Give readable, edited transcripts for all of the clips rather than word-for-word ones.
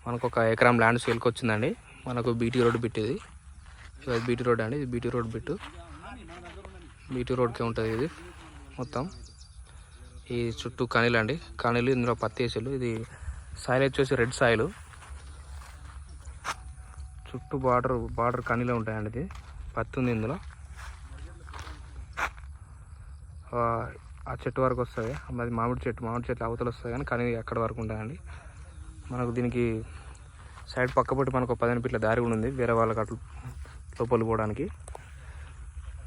మనకు 1 ఎకరం ల్యాండ్ సేల్కి వచ్చిందండి. మనకు బీటీ రోడ్ బిట్ ఇది బీటీ రోడ్ అండి. ఇది బీటీ రోడ్ బిట్టు. బీటీ రోడ్కే ఉంటుంది ఇది మొత్తం. ఈ చుట్టూ కనీలు అండి, కనీలు. ఇందులో పత్తి వేసారు. ఇది సాయిల్ వచ్చేసి రెడ్ సాయిల్. చుట్టూ బార్డర్ కనీలే ఉంటాయండి. ఇది పత్తి ఉంది ఇందులో. ఆ చెట్టు వరకు వస్తుంది. అది మామిడి చెట్లు అవతల వస్తుంది, కానీ కనీ అక్కడ వరకు ఉంటాయండి. మనకు దీనికి సైడ్ పక్కపొట్టి మనకు 15 ఫీట్ల దారి కూడా ఉంది వేరే వాళ్ళకి అట్లా లోపల పోవడానికి.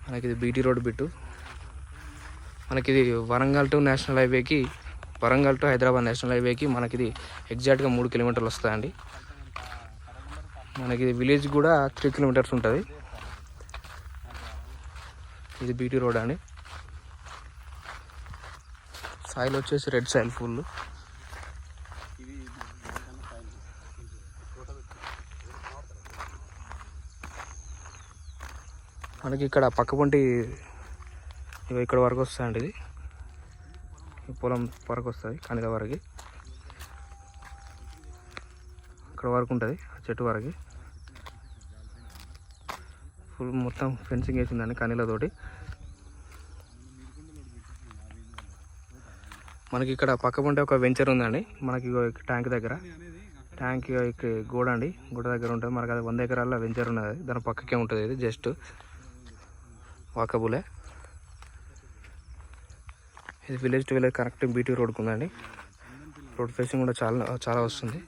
మనకి ఇది బీటీ రోడ్ బిట్టు. మనకి ఇది వరంగల్ టు హైదరాబాద్ నేషనల్ హైవేకి మనకి ఇది ఎగ్జాక్ట్గా 3 కిలోమీటర్లు వస్తుందండి. మనకి ఇది విలేజ్ కూడా 3 కిలోమీటర్స్ ఉంటుంది. ఇది బీటీ రోడ్ అండి. సాయిల్ వచ్చేసి రెడ్ సాయిల్ ఫుల్. మనకి ఇక్కడ పక్కపొంటి ఇక్కడ వరకు వస్తుందండి. ఇది పొలం వరకు వస్తుంది, కనీల వరకు ఇక్కడ వరకు ఉంటుంది. చెట్టు వరకు ఫుల్ మొత్తం ఫెన్సింగ్ వేసిందండి కనీలతోటి. మనకి ఇక్కడ పక్కపొంటి ఒక వెంచర్ ఉందండి. మనకి ట్యాంక్ దగ్గర, ట్యాంక్ గోడ అండి, గోడ దగ్గర ఉంటుంది. మనకి అది 100 ఎకరాల వెంచర్ ఉన్నది. దాని పక్కకే ఉంటుంది. ఇది జస్ట్ వాకబులే. ఇది village to village connecting BT రోడ్కి ఉందండి. రోడ్ ఫేసింగ్ కూడా చాలా వస్తుంది.